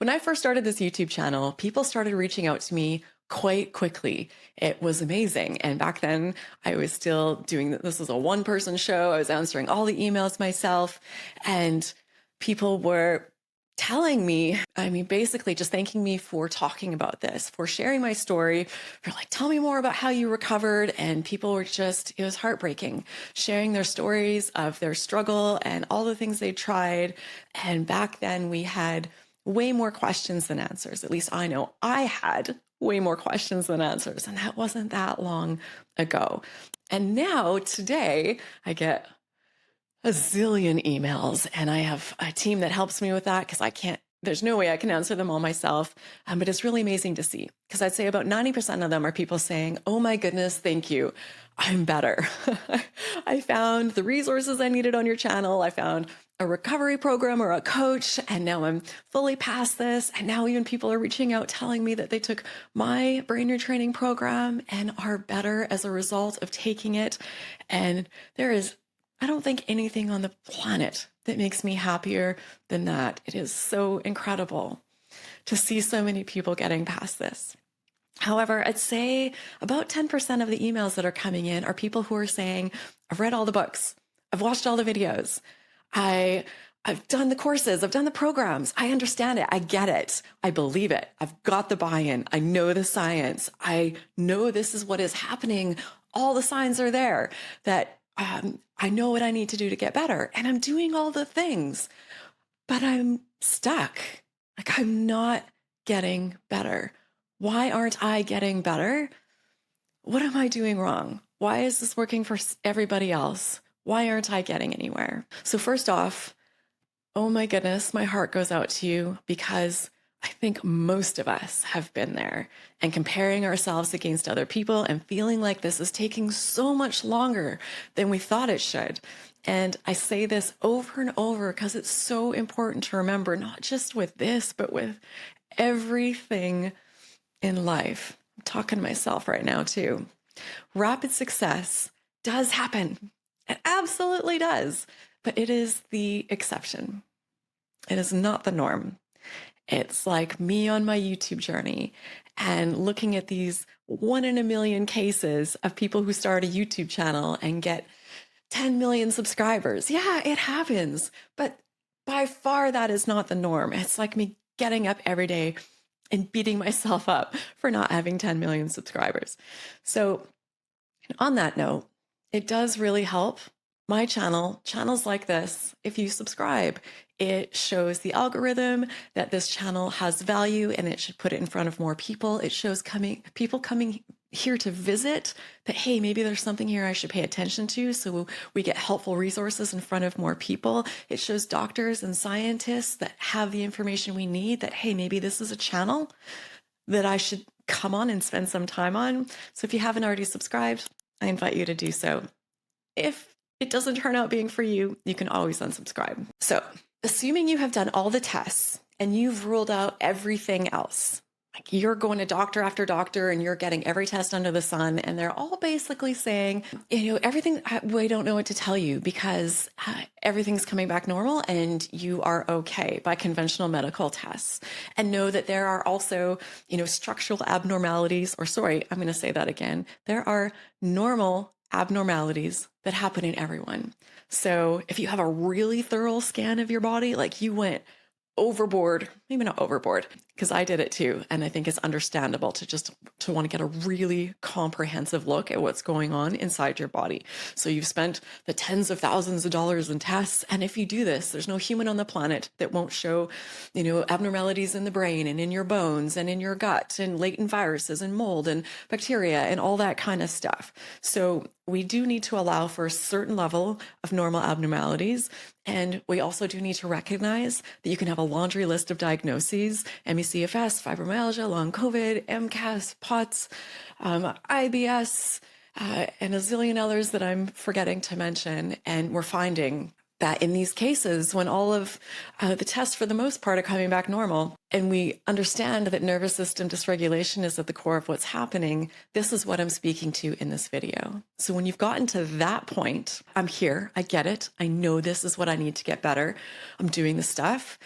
When I first started this YouTube channel, people started reaching out to me quite quickly. It was amazing. And back then, I was still doing this was a one-person show. I was answering all the emails myself, and people were telling me, basically just thanking me for talking about this, for sharing my story, for like, tell me more about how you recovered. And people were just, it was heartbreaking, sharing their stories of their struggle and all the things they tried. And back then we had way more questions than answers. At least I know I had way more questions than answers. And that wasn't that long ago. And now today I get a zillion emails, and I have a team that helps me with that because there's no way I can answer them all myself. But it's really amazing to see, because I'd say about 90% of them are people saying, oh my goodness, thank you. I'm better. I found the resources I needed on your channel. I found a recovery program or a coach, and now I'm fully past this. And now even people are reaching out telling me that they took my brain retraining program and are better as a result of taking it. And I don't think anything on the planet that makes me happier than that. It is so incredible to see so many people getting past this. However, I'd say about 10% of the emails that are coming in are people who are saying, I've read all the books, I've watched all the videos, I've done the courses, I've done the programs, I understand it, I get it, I believe it, I've got the buy-in, I know the science, I know this is what is happening, all the signs are there, that I know what I need to do to get better, and I'm doing all the things, but I'm stuck. Like, I'm not getting better. Why aren't I getting better? What am I doing wrong? Why is this working for everybody else? Why aren't I getting anywhere? So first off, oh my goodness, my heart goes out to you, because I think most of us have been there and comparing ourselves against other people and feeling like this is taking so much longer than we thought it should. And I say this over and over because it's so important to remember, not just with this, but with everything in life. I'm talking to myself right now too. Rapid success does happen. It absolutely does, but it is the exception. It is not the norm. It's like me on my YouTube journey and looking at these 1 in a million cases of people who start a YouTube channel and get 10 million subscribers. Yeah, it happens, but by far that is not the norm. It's like me getting up every day and beating myself up for not having 10 million subscribers. So on that note, it does really help my channels like this. If you subscribe, it shows the algorithm that this channel has value and it should put it in front of more people. It shows people coming here to visit that, hey, maybe there's something here I should pay attention to. So we get helpful resources in front of more people. It shows doctors and scientists that have the information we need, that, hey, maybe this is a channel that I should come on and spend some time on. So if you haven't already subscribed, I invite you to do so. If it doesn't turn out being for you, you can always unsubscribe. So assuming you have done all the tests and you've ruled out everything else, like you're going to doctor after doctor and you're getting every test under the sun, and they're all basically saying, everything, we don't know what to tell you because everything's coming back normal and you are okay by conventional medical tests. And know that there are also, structural abnormalities, I'm going to say that again. There are normal abnormalities that happen in everyone. So if you have a really thorough scan of your body, like you went overboard, maybe not overboard, because I did it too. And I think it's understandable to want to get a really comprehensive look at what's going on inside your body. So you've spent the tens of thousands of dollars in tests. And if you do this, there's no human on the planet that won't show, abnormalities in the brain and in your bones and in your gut and latent viruses and mold and bacteria and all that kind of stuff. So we do need to allow for a certain level of normal abnormalities. And we also do need to recognize that you can have a laundry list of diagnoses: CFS, fibromyalgia, Long Covid, MCAS, POTS, IBS, and a zillion others that I'm forgetting to mention. And we're finding that in these cases, when all of the tests for the most part are coming back normal, and we understand that nervous system dysregulation is at the core of what's happening, this is what I'm speaking to in this video. So when you've gotten to that point, I'm here, I get it, I know this is what I need to get better, I'm doing the stuff,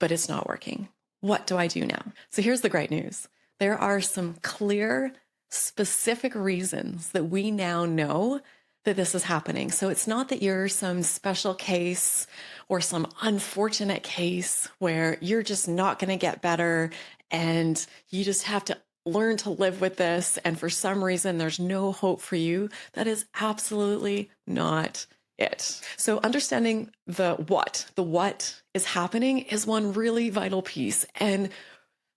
but it's not working. what do I do now? So here's the great news. There are some clear, specific reasons that we now know that this is happening. So it's not that you're some special case or some unfortunate case where you're just not going to get better and you just have to learn to live with this. And for some reason, there's no hope for you. That is absolutely not it. So understanding the what is happening is one really vital piece. And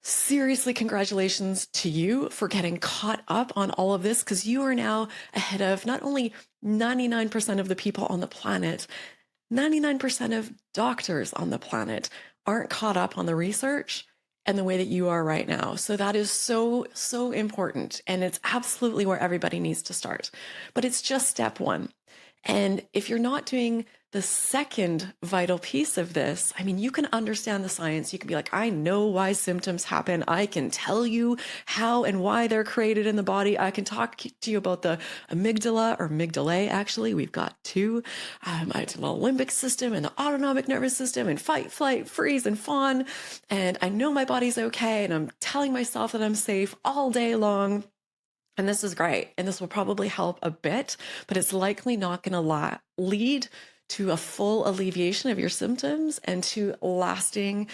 seriously, congratulations to you for getting caught up on all of this, because you are now ahead of not only 99% of the people on the planet, 99% of doctors on the planet aren't caught up on the research and the way that you are right now. So that is so, so important. And it's absolutely where everybody needs to start. But it's just step one. And if you're not doing the second vital piece of this, I mean, you can understand the science. You can be like, I know why symptoms happen. I can tell you how and why they're created in the body. I can talk to you about the amygdala or amygdalae, actually. We've got two. The limbic system and the autonomic nervous system and fight, flight, freeze, and fawn. And I know my body's okay. And I'm telling myself that I'm safe all day long. And this is great. And this will probably help a bit, but it's likely not going to lead to a full alleviation of your symptoms and to lasting,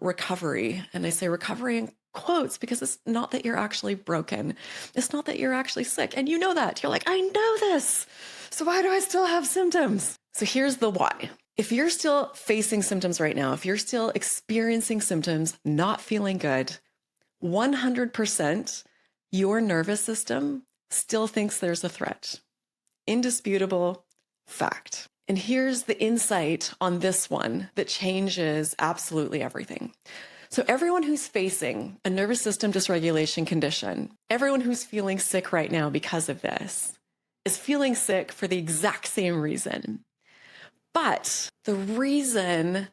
recovery. And I say recovery in quotes because it's not that you're actually broken. It's not that you're actually sick. And you know that. You're like, I know this. So why do I still have symptoms? So here's the why. If you're still facing symptoms right now, if you're still experiencing symptoms, not feeling good, 100%, your nervous system still thinks there's a threat. Indisputable fact. And here's the insight on this one that changes absolutely everything. So everyone who's facing a nervous system dysregulation condition, everyone who's feeling sick right now because of this, is feeling sick for the exact same reason. But the reason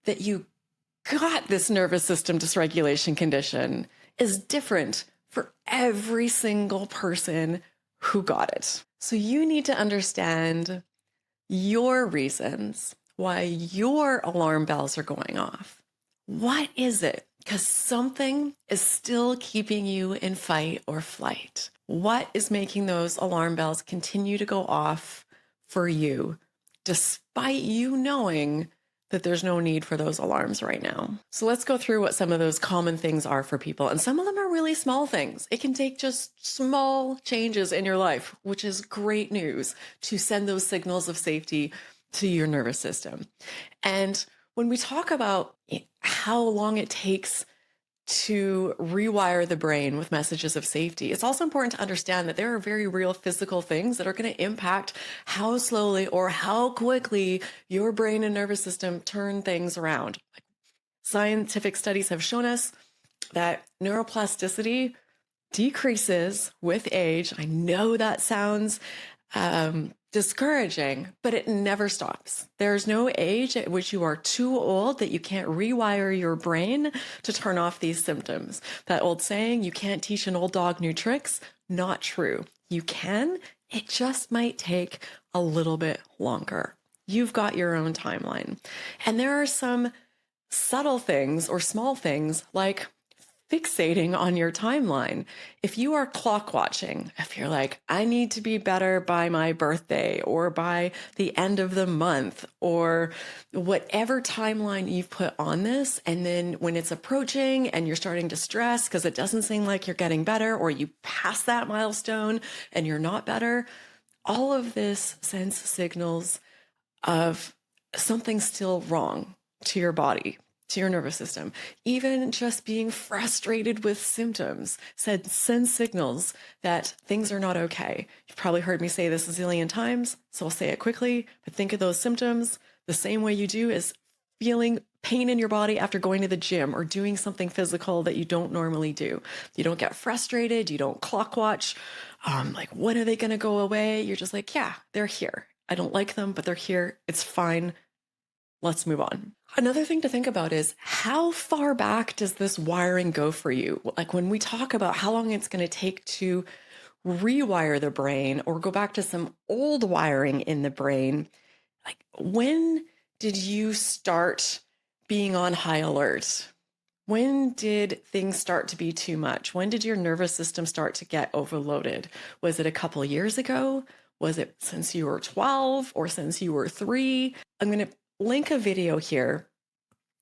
that you got this nervous system dysregulation condition is different for every single person who got it. So you need to understand your reasons why your alarm bells are going off. What is it? Because something is still keeping you in fight or flight. What is making those alarm bells continue to go off for you, despite you knowing that there's no need for those alarms right now? So let's go through what some of those common things are for people. And some of them are really small things. It can take just small changes in your life, which is great news, to send those signals of safety to your nervous system. And when we talk about how long it takes to rewire the brain with messages of safety, it's also important to understand that there are very real physical things that are going to impact how slowly or how quickly your brain and nervous system turn things around. Scientific studies have shown us that neuroplasticity decreases with age. I know that sounds discouraging, but it never stops. There's no age at which you are too old that you can't rewire your brain to turn off these symptoms. That old saying, you can't teach an old dog new tricks, not true. You can, it just might take a little bit longer. You've got your own timeline. And there are some subtle things or small things like fixating on your timeline. If you are clock watching, if you're like, I need to be better by my birthday or by the end of the month or whatever timeline you've put on this, and then when it's approaching and you're starting to stress because it doesn't seem like you're getting better, or you pass that milestone and you're not better, all of this sends signals of something still wrong to your body, to your nervous system. Even just being frustrated with symptoms sends signals that things are not okay. You've probably heard me say this a zillion times, so I'll say it quickly, but think of those symptoms the same way you do as feeling pain in your body after going to the gym or doing something physical that you don't normally do. You don't get frustrated. You don't clock watch. Like, when are they going to go away? You're just like, yeah, they're here. I don't like them, but they're here. It's fine. Let's move on. Another thing to think about is, how far back does this wiring go for you? Like, when we talk about how long it's going to take to rewire the brain or go back to some old wiring in the brain, like, when did you start being on high alert? When did things start to be too much? When did your nervous system start to get overloaded? Was it a couple of years ago? Was it since you were 12 or since you were 3? I'm going to link a video here.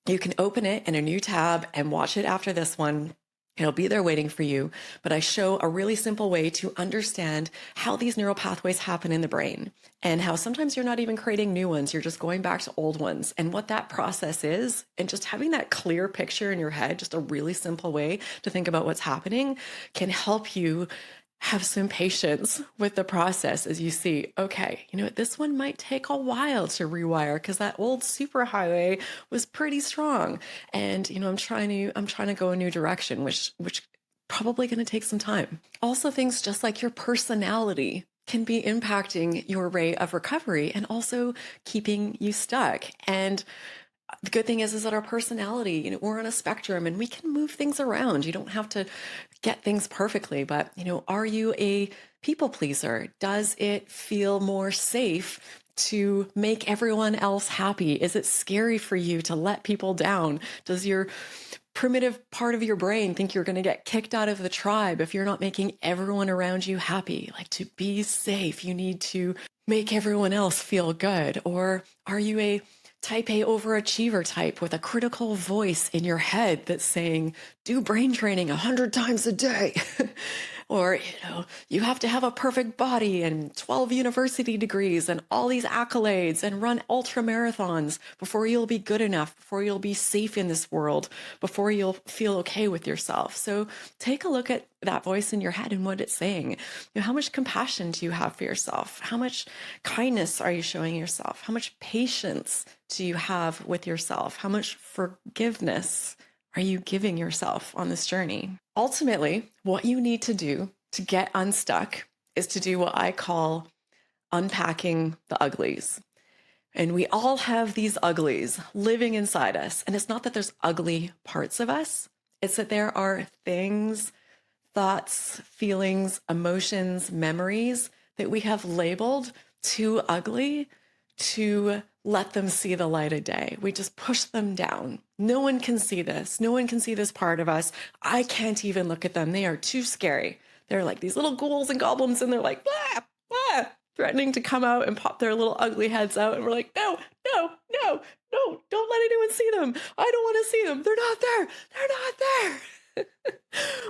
You can open it in a new tab and watch it after this one. It'll be there waiting for you. But I show a really simple way to understand how these neural pathways happen in the brain and how sometimes you're not even creating new ones. You're just going back to old ones and what that process is. And just having that clear picture in your head, just a really simple way to think about what's happening, can help you have some patience with the process as you see, okay, this one might take a while to rewire because that old superhighway was pretty strong. And, I'm trying to go a new direction, which probably going to take some time. Also, things just like your personality can be impacting your rate of recovery and also keeping you stuck. And the good thing is that our personality, we're on a spectrum and we can move things around. You don't have to get things perfectly, but, are you a people pleaser? Does it feel more safe to make everyone else happy? Is it scary for you to let people down? Does your primitive part of your brain think you're going to get kicked out of the tribe if you're not making everyone around you happy? Like, to be safe, you need to make everyone else feel good. Or are you a type A overachiever type with a critical voice in your head that's saying, do brain training 100 times a day? Or, you have to have a perfect body and 12 university degrees and all these accolades and run ultra marathons before you'll be good enough, before you'll be safe in this world, before you'll feel okay with yourself. So take a look at that voice in your head and what it's saying. How much compassion do you have for yourself? How much kindness are you showing yourself? How much patience do you have with yourself? How much forgiveness are you giving yourself on this journey? Ultimately, what you need to do to get unstuck is to do what I call unpacking the uglies. And we all have these uglies living inside us. And it's not that there's ugly parts of us. It's that there are things, thoughts, feelings, emotions, memories that we have labeled too ugly to let them see the light of day. We just push them down. No one can see this. No one can see this part of us. I can't even look at them. They are too scary. They're like these little ghouls and goblins, and they're like, ah, ah, threatening to come out and pop their little ugly heads out. And we're like, no, no, no, no, don't let anyone see them. I don't want to see them. They're not there. They're not there.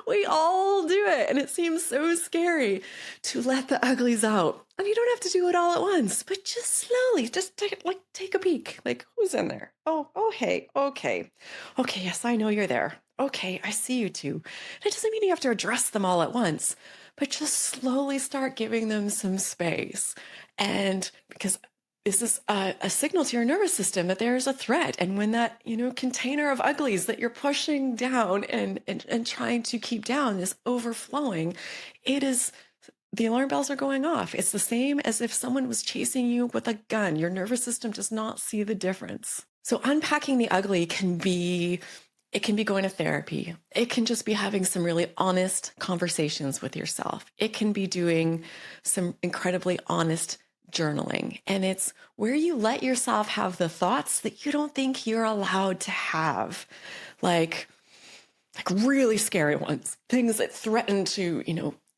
We all do it. And it seems so scary to let the uglies out. And you don't have to do it all at once, but just slowly, just take a peek. Like, who's in there? Oh, hey, okay. Okay, yes, I know you're there. Okay, I see you too. And it doesn't mean you have to address them all at once, but just slowly start giving them some space. And because this is a signal to your nervous system that there's a threat. And when that, container of uglies that you're pushing down and trying to keep down is overflowing, the alarm bells are going off. It's the same as if someone was chasing you with a gun. Your nervous system does not see the difference. So unpacking the ugly can be going to therapy. It can just be having some really honest conversations with yourself. It can be doing some incredibly honest journaling. And it's where you let yourself have the thoughts that you don't think you're allowed to have. Like really scary ones, things that threaten to,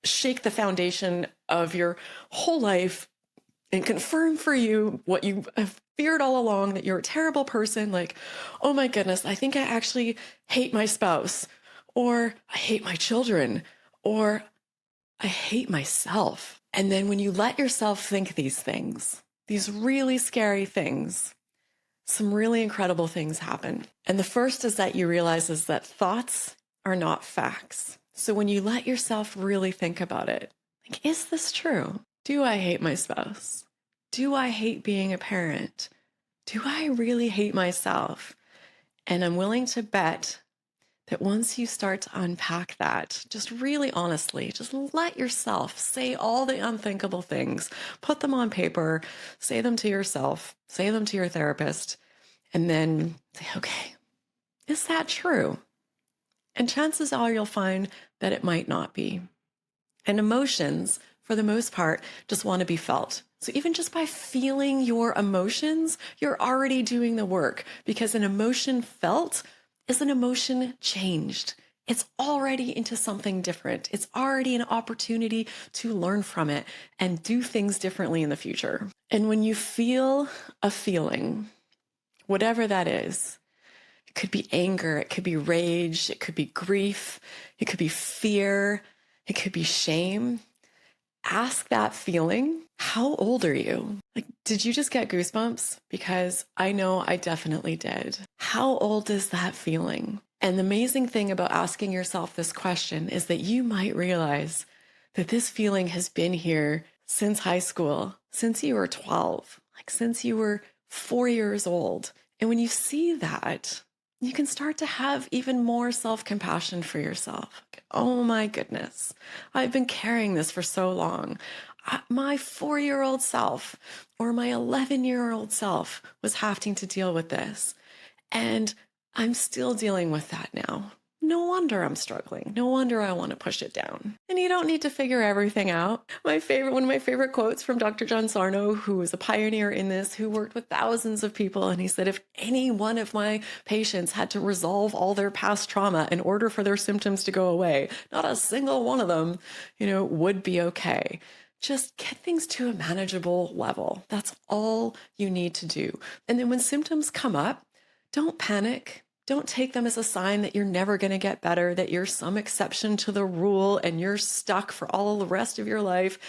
shake the foundation of your whole life and confirm for you what you have feared all along, that you're a terrible person. Like, oh my goodness, I think I actually hate my spouse, or I hate my children, or I hate myself. And then when you let yourself think these things, these really scary things, some really incredible things happen. And the first is that you realize is that thoughts are not facts. So when you let yourself really think about it, like, is this true? Do I hate my spouse? Do I hate being a parent? Do I really hate myself? And I'm willing to bet that once you start to unpack that, just really honestly, just let yourself say all the unthinkable things, put them on paper, say them to yourself, say them to your therapist, and then say, okay, is that true? And chances are you'll find that it might not be. And emotions, for the most part, just want to be felt. So even just by feeling your emotions, you're already doing the work, because an emotion felt is an emotion changed. It's already into something different. It's already an opportunity to learn from it and do things differently in the future. And when you feel a feeling, whatever that is, it could be anger, it could be rage, it could be grief, it could be fear, it could be shame. Ask that feeling, how old are you? Like, did you just get goosebumps? Because I know I definitely did. How old is that feeling? And the amazing thing about asking yourself this question is that you might realize that this feeling has been here since high school, since you were 12, like since you were 4 years old. And when you see that, you can start to have even more self-compassion for yourself. Oh my goodness, I've been carrying this for so long. My 4-year-old self or my 11-year-old self was having to deal with this. And I'm still dealing with that now. No wonder I'm struggling. No wonder I want to push it down. And you don't need to figure everything out. One of my favorite quotes from Dr. John Sarno, who was a pioneer in this, who worked with thousands of people. And he said, if any one of my patients had to resolve all their past trauma in order for their symptoms to go away, not a single one of them, would be okay. Just get things to a manageable level. That's all you need to do. And then when symptoms come up, don't panic. Don't take them as a sign that you're never going to get better, that you're some exception to the rule and you're stuck for all the rest of your life.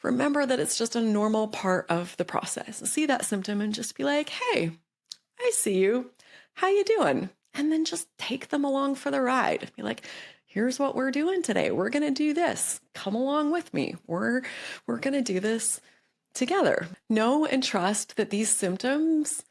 Remember that it's just a normal part of the process. See that symptom and just be like, hey, I see you. How you doing? And then just take them along for the ride. Be like, here's what we're doing today. We're going to do this. Come along with me. We're going to do this together. Know and trust that these symptoms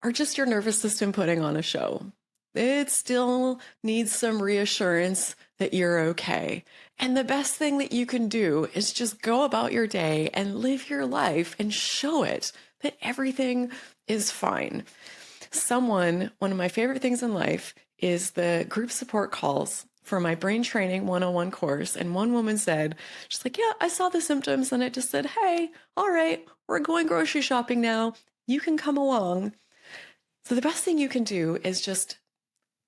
are just your nervous system putting on a show. It still needs some reassurance that you're okay. And the best thing that you can do is just go about your day and live your life and show it that everything is fine. One of my favorite things in life is the group support calls for my brain training 101 course. And one woman said, she's like, yeah, I saw the symptoms and it just said, hey, all right, we're going grocery shopping now. You can come along. So the best thing you can do is just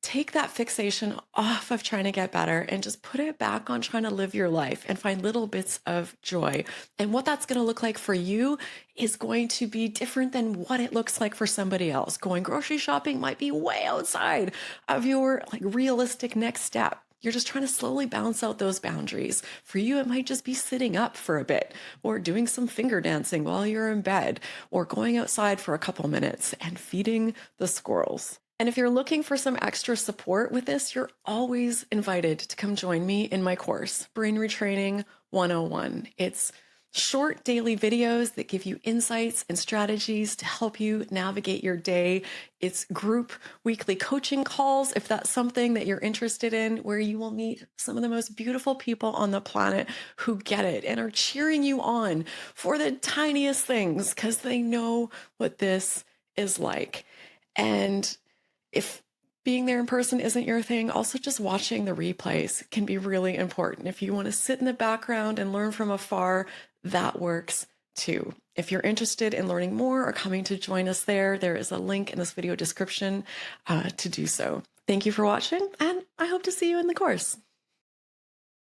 take that fixation off of trying to get better and just put it back on trying to live your life and find little bits of joy. And what that's going to look like for you is going to be different than what it looks like for somebody else. Going grocery shopping might be way outside of your realistic next step. You're just trying to slowly balance out those boundaries. For you, it might just be sitting up for a bit or doing some finger dancing while you're in bed or going outside for a couple minutes and feeding the squirrels. And if you're looking for some extra support with this, you're always invited to come join me in my course, Brain Retraining 101. It's short daily videos that give you insights and strategies to help you navigate your day. It's group weekly coaching calls, if that's something that you're interested in, where you will meet some of the most beautiful people on the planet who get it and are cheering you on for the tiniest things because they know what this is like. And if being there in person isn't your thing, also just watching the replays can be really important. If you want to sit in the background and learn from afar, that works too. If you're interested in learning more or coming to join us there is a link in this video description to do so. Thank you for watching, and I hope to see you in the course.